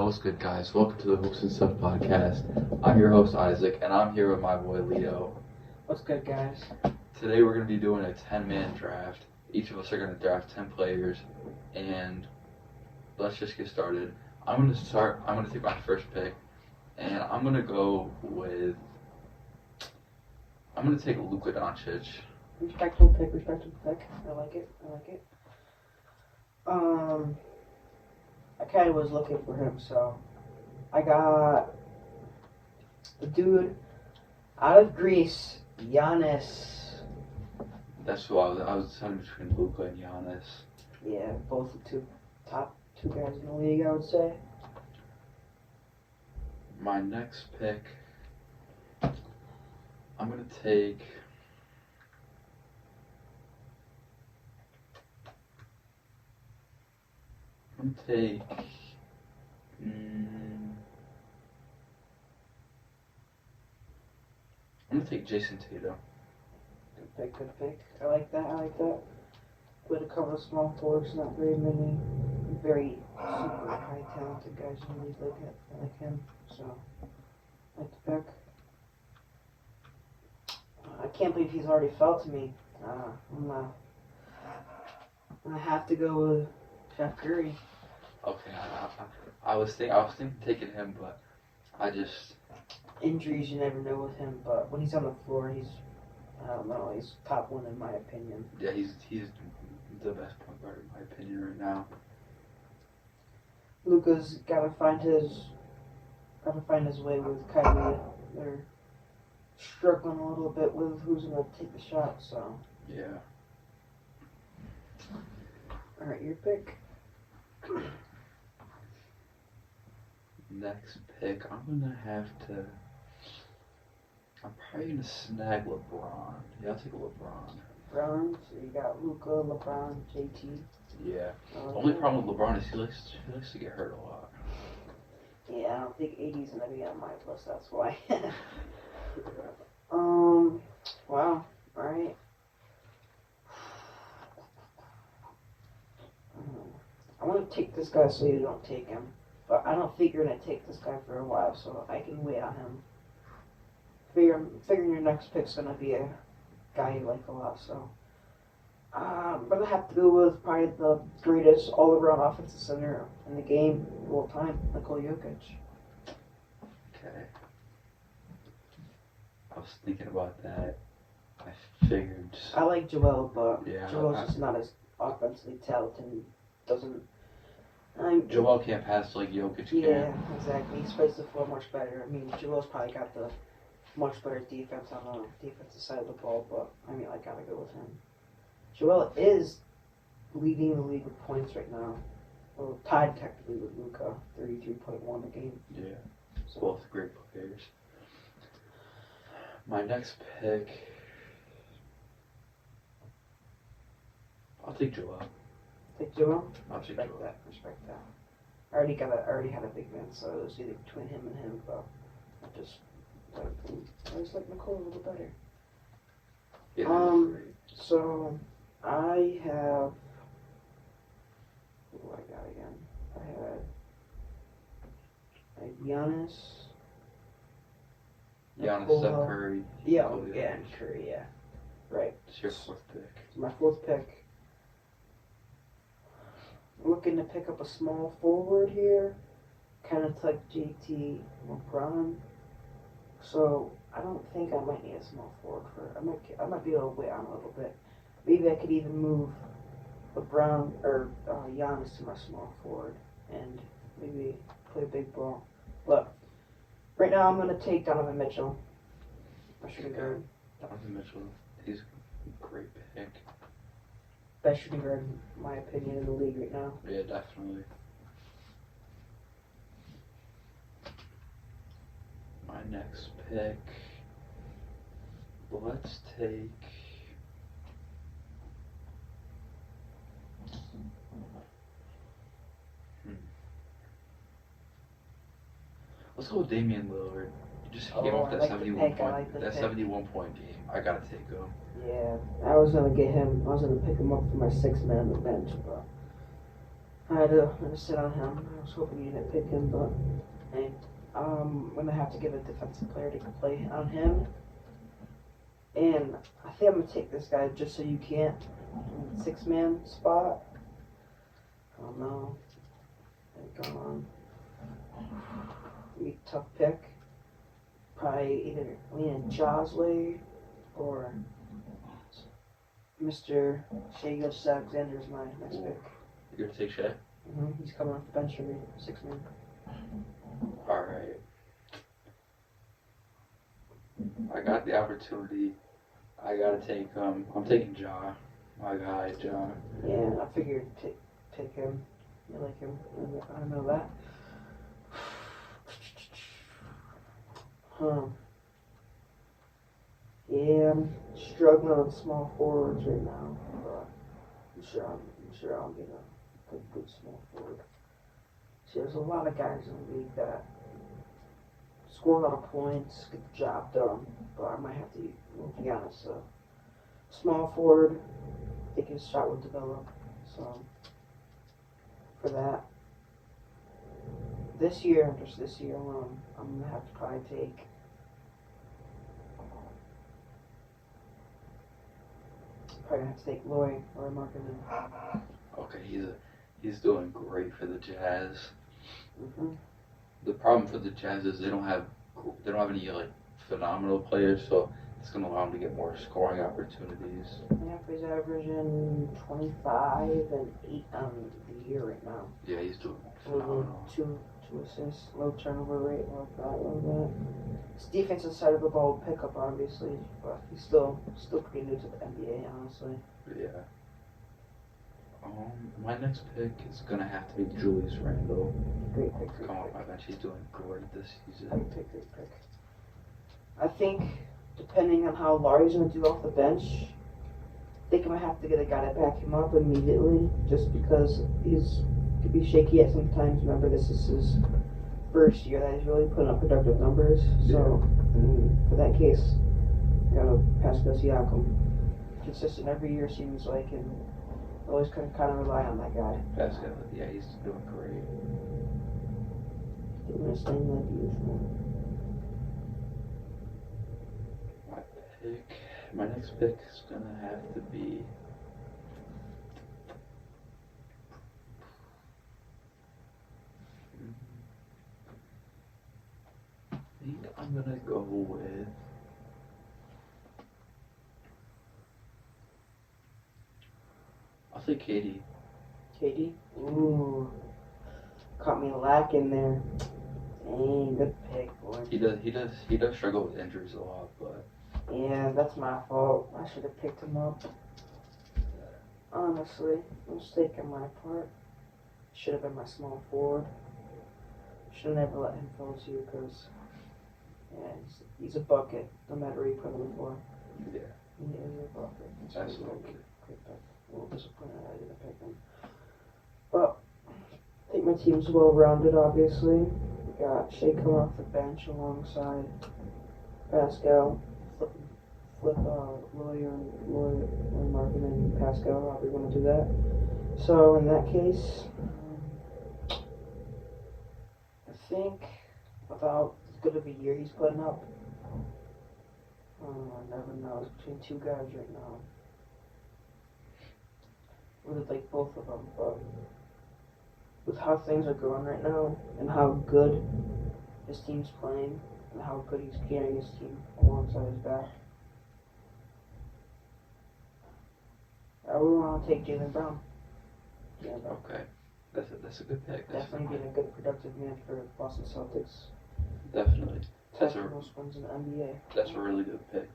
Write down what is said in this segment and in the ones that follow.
What's good, guys? Welcome to the Hoops and Stuff podcast. I'm your host, Isaac, and I'm here with my boy, Leo. What's good, guys? Today we're going to be doing a 10-man draft. Each of us are going to draft 10 players, and let's just get started. I'm going to take my first pick, and I'm going to take Luka Doncic. Respectable pick. I like it. I kind of was looking for him, so I got the dude out of Greece, Giannis. That's who I was deciding between Luka and Giannis. Yeah, both the top two guys in the league, I would say. My next pick, I'm going to take... I'm gonna take Jason Tatum. Good pick. I like that. Way to cover small forwards, not very many very super high talented guys in the league like him. So, I like the pick. I can't believe he's already fell to me. I'm gonna have to go with Steph Curry. Okay, I was thinking taking him, but I just injuries you never know with him. But when he's on the floor, I don't know, he's top one in my opinion. Yeah, he's the best point guard in my opinion right now. Luka's gotta find his way with Kyrie. They're struggling a little bit with who's gonna take the shot. So yeah. All right, your pick. Next pick, I'm probably gonna snag LeBron. Yeah, I'll take LeBron. LeBron, so you got Luka, LeBron, JT. Yeah. The only problem with LeBron is he likes to get hurt a lot. Yeah, I don't think AD's gonna be on my list. That's why. Wow. All right. I want to take this guy so you don't take him. But I don't think you're going to take this guy for a while, so I can wait on him. Figuring your next pick's going to be a guy you like a lot, so. I'm going to have to go with probably the greatest all-around offensive center in the game of all time, Nikola Jokic. Okay. I was thinking about that. I figured. I like Joel, but yeah, Joel's just not as offensively talented and doesn't. Joel can't pass like Jokic can. Yeah, exactly. He spreads the floor much better. I mean, Joel's probably got the much better defense on the defensive side of the ball, but I mean, I gotta go with him. Joel is leading the league with points right now. Well, tied technically with Luka, 33.1 a game. Yeah, so both great players. My next pick, I'll take Joel. Take Joel? I'll take Respect Joel. that. I already had a big man, so it was either between him and him, but I just like Nicole a little better. Yeah, great. So I have who do I got again? I had Giannis. Giannis, Steph Curry. Yeah, and Curry, yeah. Right. It's your fourth pick. My fourth pick. Looking to pick up a small forward here, kind of like JT LeBron. So I don't think I might need a small forward I might be able to wait on a little bit. Maybe I could even move LeBron or Giannis to my small forward and maybe play big ball. But right now I'm gonna take Donovan Mitchell. My shooting guard. Donovan Mitchell, he's a great pick. Best shooting guard, in my opinion, in the league right now. Yeah, definitely. My next pick, let's take. Let's go with Damian Lillard. He just came off that 71-point game. I gotta take him. Yeah, I was gonna get him. I was gonna pick him up for my 6th man on the bench, but I had to sit on him. I was hoping you didn't pick him, but hey, I'm gonna have to get a defensive player to play on him. And I think I'm gonna take this guy just so you can't. 6-man spot. Oh no. They're gone. Be a tough pick. Probably either Leon Josley or Mr. Shea Alexander is my next pick. You're gonna take Shea? He's coming off the bench for me, 6-man. Alright. I got the opportunity. I gotta take I'm taking Ja. My guy, Ja. Yeah, I figured pick him. You like him. I know that. Huh. Yeah, I'm struggling with small forwards right now, but I'm sure I'll get a good small forward. See, there's a lot of guys in the league that score a lot of points, get the job done, but I might have to, be honest, small forward, I think his shot will develop. So, for that, this year alone, I'm gonna have to probably take. Probably have to take Lloyd or Markkanen. Okay, he's doing great for the Jazz. Mm-hmm. The problem for the Jazz is they don't have any like phenomenal players, so it's gonna allow them to get more scoring opportunities. Yeah, he's averaging 25 and 8 on the year right now. Yeah, he's doing phenomenal. Two assists, low turnover rate, love that. His defensive side of the ball will pick up obviously, but he's still pretty new to the NBA, honestly. Yeah. My next pick is gonna have to be Julius Randle. Great pick. Come off my bench, he's doing great this season. Great pick. I think depending on how Laurie's gonna do off the bench, I think I might have to get a guy to back him up immediately, just because he's could be shaky at some times. Remember, this is his first year that he's really putting up productive numbers. So, for that case, I got Pascal Siakam. Consistent every year seems like, and always kind of rely on that guy. Pascal, yeah, he's doing great. Doing his thing like usual. My next pick is gonna have to be. I think I'm gonna go with. I'll say Katie. Katie? Ooh. Caught me lacking there. Dang, good pick, boy. He does struggle with injuries a lot, but. Yeah, that's my fault. I should have picked him up. Honestly, mistake on my part. Should have been my small forward. Should have never let him fall to you because, yeah, he's a bucket no matter who you put him for. Yeah. He is a bucket. Absolutely. Great pick. A little disappointed I didn't pick him. But I think my team's well rounded, obviously. We got Shea coming off the bench alongside Pascal. Flip Lloyd or Markkanen and Pascal, however you want to do that. So in that case, I think about as good of a year he's putting up. I never know. It's between two guys right now. Really like both of them, but with how things are going right now and how good his team's playing and how good he's carrying his team alongside his back, I would want to take Jaylen Brown. Yeah, Okay, that's a good pick. definitely being a good productive man for Boston Celtics. Definitely. That's most ones in the NBA. That's a really good pick.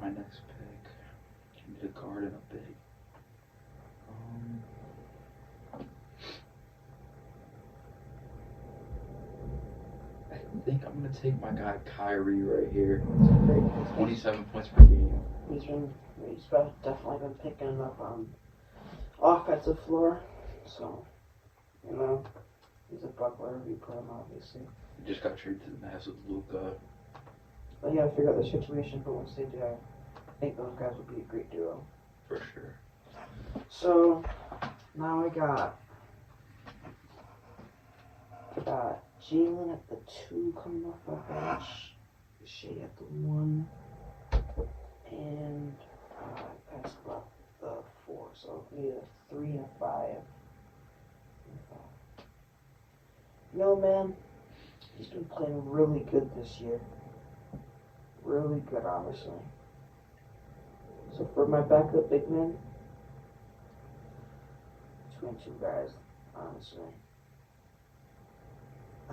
My next pick. Give me the guard and a big. I think I'm gonna take my guy Kyrie right here. 27 points per game. He's definitely been picking up on offensive floor. So, he's a buck wherever you put him, obviously. He just got traded to the Mavs with Luka. But you gotta figure out the situation, but once they do, I think those guys would be a great duo. For sure. So now I got Jalen at the 2 coming off the bench, Shea at the 1, and Pascal at the 4. So I need a 3 and a 5. No, man, he's been playing really good this year. Really good, honestly. So for my backup big man, between 2 guys, honestly.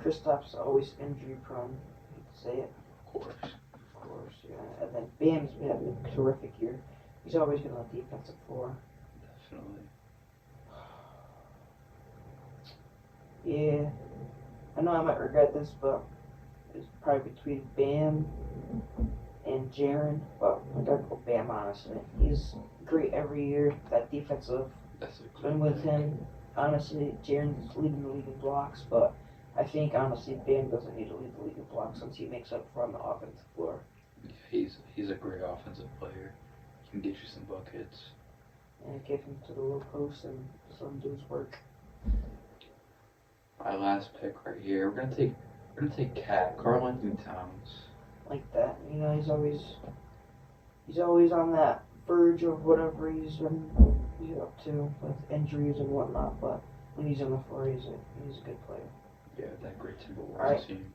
Kristaps always injury prone. I hate to say it. Of course. Of course, yeah. And then Bam's been having a terrific year. He's always been on the defensive floor. Definitely. Yeah. I know I might regret this, but it's probably between Bam and Jaren. But I gotta go Bam, honestly. He's great every year. That defensive That's a been with him. Honestly, Jaren's leading the league in blocks, but I think honestly Bam doesn't need to lead the league in blocks since he makes up for on the offensive floor. Yeah, he's a great offensive player. He can get you some buckets. And get him to the low post and just let him do his work. My last pick right here. We're gonna take Cat, Karl Anthony Towns. Like that. You know, he's always on that verge of whatever he's up to with injuries and whatnot, but when he's on the floor he's a good player. Yeah, that great Timberwolves Alright. team.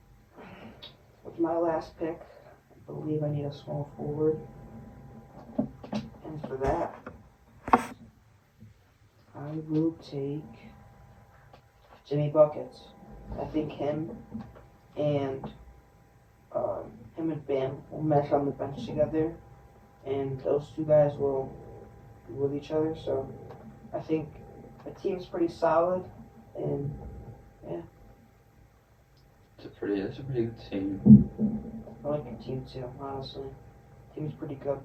With my last pick, I believe I need a small forward. And for that, I will take Jimmy Buckets. I think him and Bam will mesh on the bench together, and those 2 guys will be with each other. So I think the team's pretty solid, and That's a pretty good team. I like your team too. Honestly, team's pretty good.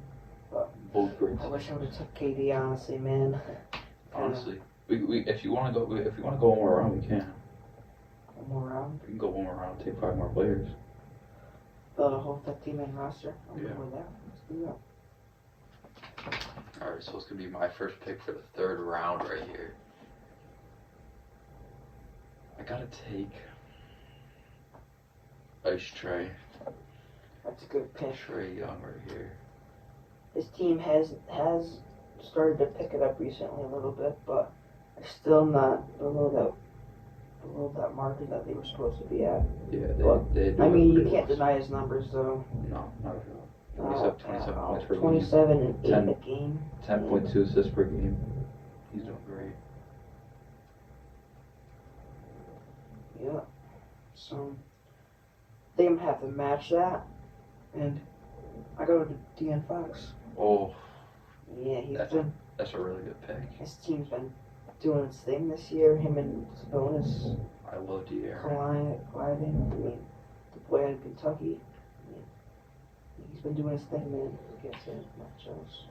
Both great I wish I teams. would have took KD. Honestly, man. Honestly, we if you want to go one more round, we can. One more round. We can go one more round, take 5 more players. Build a whole 15-man roster. I'm Yeah. good with that. Let's do that. Alright, so it's gonna be my first pick for the 3rd round right here. I gotta take Ice Trey. That's a good pick. Trey Young right here. His team has started to pick it up recently a little bit, but they're still not below that margin that they were supposed to be at. Yeah, Well, they do I it mean, you pretty can't well. deny his numbers though. No, not at all. 27 points per game. 27 and 8 10. a game. 10.2 assists per game. He's doing great. Yeah. So I think I'm gonna have to match that, and I go to De'Aaron Fox. Oh, Yeah, that's a really good pick. his team's been doing its thing this year. Him and Sabonis I love De'Aaron. colliding. I mean, the boy out of Kentucky. I mean, he's been doing his thing, man. Against his matchups.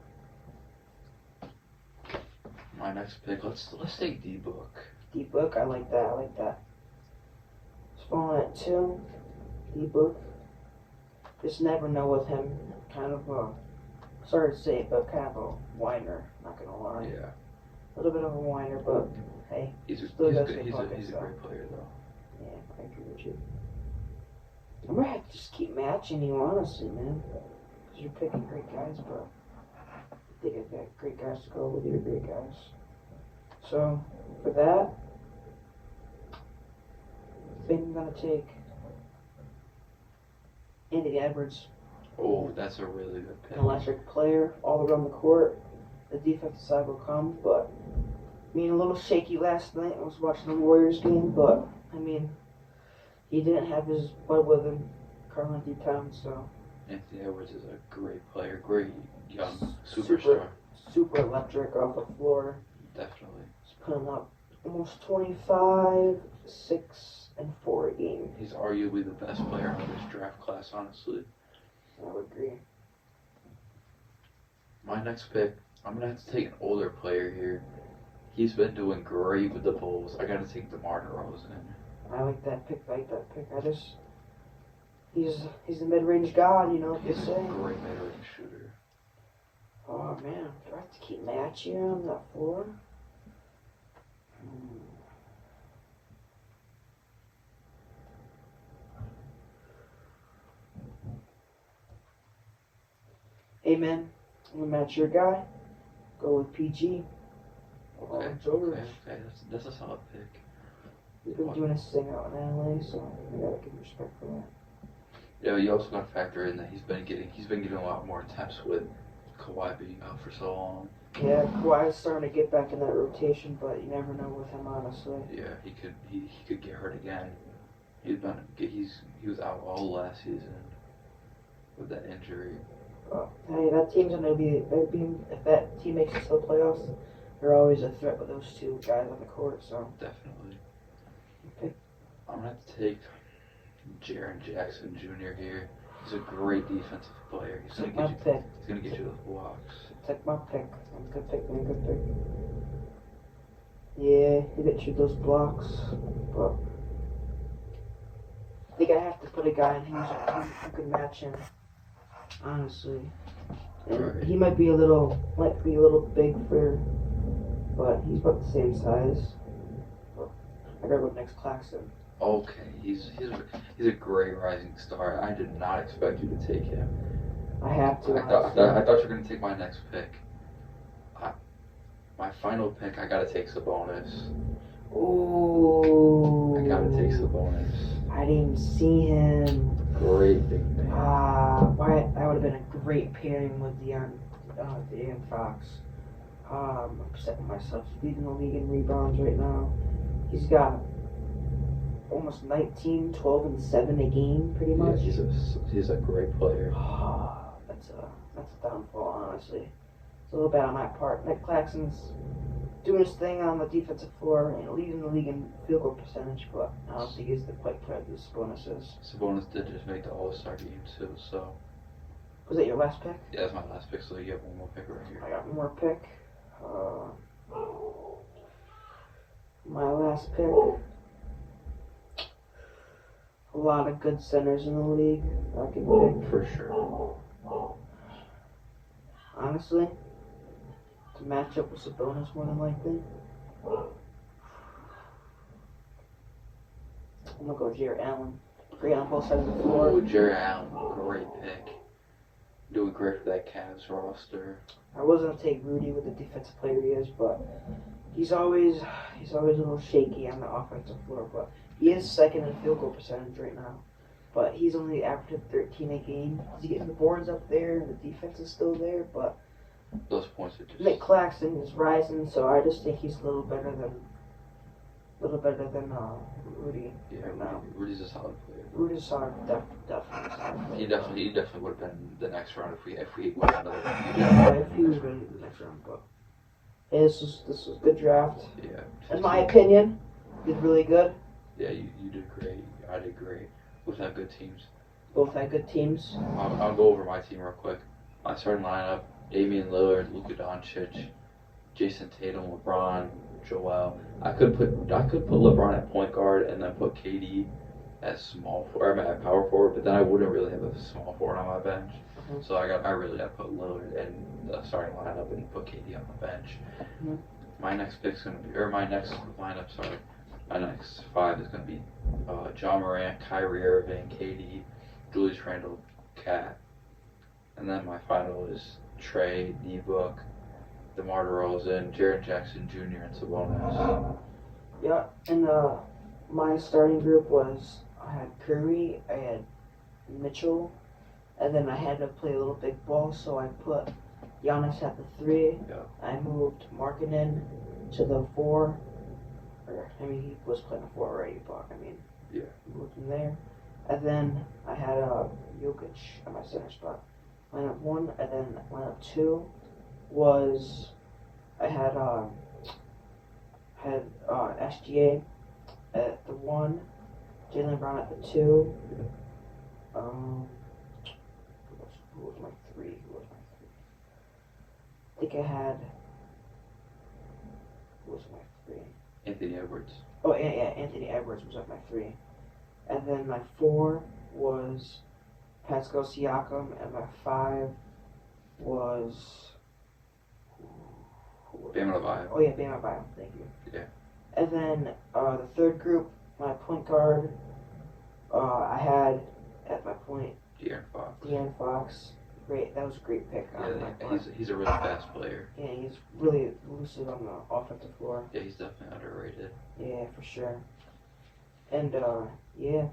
My next pick, let's take D-Book. D-Book, I like that. Spawn at 2. D-Book. Just never know with him. Kind of sorry to say it, but kind of a whiner. Not gonna lie. Yeah, A little bit of a whiner, but hey, he's Still does good. hit buckets, He's a though. great player though. yeah, I agree with you. I'm gonna have to just keep matching you, honestly, man. Because you're picking great guys, but I think I've got great guys to go with your great guys. So, for that, I think I'm gonna take Anthony Edwards, Oh, that's a really good pick. an electric player all around the court. The defensive side will come, but being a little shaky last night. I was watching the Warriors game, but I mean, he didn't have his blood with him, Karl Anthony Towns, so Anthony Edwards is a great player, great young superstar. super electric off the floor. Definitely. He's putting up almost 25, 6, and 4 a game. He's arguably the best player on this draft class, honestly. I would agree. My next pick, I'm gonna have to take an older player here. He's been doing great with the Bulls. I gotta take DeMar DeRozan. I like that pick. He's a mid-range god, you know what they He's a say. great mid-range shooter. Oh man, do I have to keep matching on that floor? Hey man, I'm gonna match your guy. Go with PG. Okay, George. okay, that's a solid pick. He's been doing his thing out in LA, so I gotta give respect for that. Yeah, you also got to factor in that he's been getting a lot more attempts with Kawhi being out for so long. Yeah, Kawhi's starting to get back in that rotation, but you never know with him, honestly. Yeah, he could get hurt again. He was out all last season with that injury. Hey, that team's gonna be if that team makes it to the playoffs, they're always a threat with those two guys on the court. So Definitely. Okay. I'm gonna have to take Jaren Jackson Jr. here. He's a great defensive player. He's gonna get you those blocks. Take my pick. Good pick, man. Good pick. Yeah, he gets you those blocks, but I think I have to put a guy in here who can match him. Honestly, and Right. he might be a little big for, but he's about the same size. But I gotta go next Claxton. Okay, he's a great rising star. I did not expect you to take him. I have to. I thought you were gonna take my next pick. My final pick, I gotta take Sabonis. Ooh. I gotta take Sabonis. I didn't see him. Great big man. Why that would have been a great pairing with De'Aaron Fox. I'm upset with myself. He's leading the league in rebounds right now. He's got almost 19, 12, and 7 a game, pretty much. Yeah, he's a great player. That's a downfall, honestly. It's a little bad on my part. Nick Claxton's doing his thing on the defensive floor and leading the league in field goal percentage, but I don't think he's the quite player that Sabonis is. Sabonis did just make the All-Star game too, so. Was that your last pick? Yeah, that's my last pick, so you have one more pick right here. I got one more pick. My last pick. A lot of good centers in the league I can pick. For sure. Honestly, to match up with Sabonis more than likely. I'm gonna go Jarrett Allen. Great on both sides of the floor. Oh, Jarrett Allen, great pick. Doing great for that Cavs roster. I was gonna take Rudy with the defensive player he is, but he's always a little shaky on the offensive floor. But he is second in field goal percentage right now. But he's only averaging 13 a game. He's getting the boards up there, and the defense is still there. But Those points are just. Nick Claxton is rising, so I just think he's a little better than Rudy Yeah, right now. Rudy's a solid player. Rudy's solid, definitely solid. He definitely would have been the next round if we went another. Yeah, if he was ready for the next round, but hey, this was a good draft. Yeah. In my opinion, did really good. Yeah, you did great. I did great. Both had good teams. Both had good teams. I'll go over my team real quick. My starting lineup: Damian Lillard, Luka Doncic, Jason Tatum, LeBron, Joel. I could put LeBron at point guard and then put KD as small forward, at power forward, but then I wouldn't really have a small forward on my bench. Mhm. So I really got to put Lillard in the starting lineup and put KD on the bench. Mhm. My next lineup, sorry. My next five is going to be John Morant, Kyrie Irving, KD, Julius Randle, Cat. And then my final is Trey, D-Book, DeMar DeRozan, Jaren Jackson Jr., and Sabonis. Yeah, and my starting group was I had Curry, I had Mitchell, and then I had to play a little big ball, so I put Giannis at the 3. Yeah. I moved Markkanen to the 4. He was playing the 4 already, but Yeah. moved him there. And then I had Jokic at my center spot. Lineup 1, and then lineup 2 was I had SGA at the 1, Jaylen Brown at the 2. Who was my 3? I think I had. Who was my 3? Anthony Edwards. Oh, yeah, Anthony Edwards was at my 3. And then my 4 was Pascal Siakam, and my 5 was Bam Adebayo. Oh yeah, Bam Adebayo. Thank you. Yeah. And then the third group, my point guard, I had at my point De'Aaron Fox. De'Aaron Fox. Great, that was a great pick. Yeah, he's a really fast player. Yeah, he's really elusive on the offensive floor. Yeah, he's definitely underrated. Yeah, for sure. And yeah,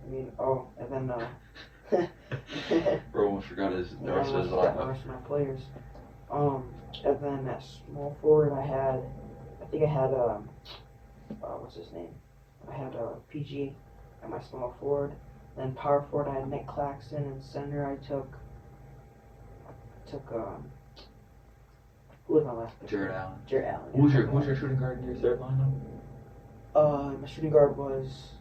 I mean, and then Bro almost forgot the rest of his the lineup. rest of my players. And then at small forward, I think I had what's his name? I had PG at my small forward. Then power forward, I had Nick Claxton, and center I took who was my last pick? Jared Allen. Jared Allen. Who's your shooting guard in your third lineup? My shooting guard was.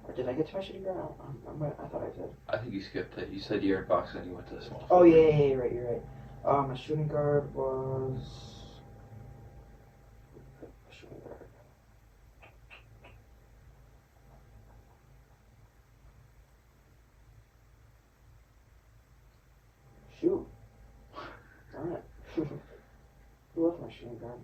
Or did I get to my shooting guard? I thought I did. I think you skipped it. You said De'Aaron Fox and you went to the small. Oh yeah, you're right. You're right. My shooting guard was. Shooting guard. Shoot. Darn it. Who was my shooting guard?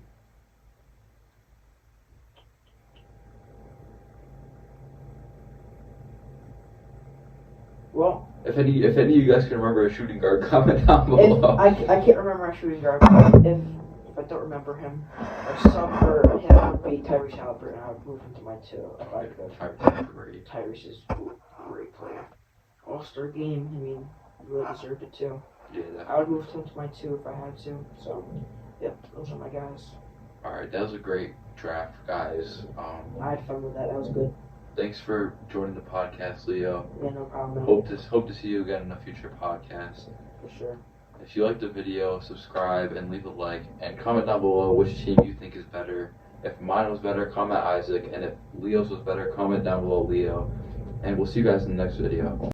Well, If any of you guys can remember a shooting guard, comment down below. I can't remember my shooting guard, but if I don't remember him, a sub for him would be Tyrese Halliburton. I would move him to my 2 if I could. Great. Tyrese is a great player. All-Star game, I mean, really deserved it too. Yeah. I would move him to my 2 if I had to. So, yep, those are my guys. All right, that was a great draft, guys. I had fun with that. That was good. Thanks for joining the podcast, Leo. Yeah, no problem. Hope to see you again in a future podcast. For sure. If you liked the video, subscribe and leave a like, and comment down below which team you think is better. If mine was better, comment Isaac, and if Leo's was better, comment down below Leo. And we'll see you guys in the next video.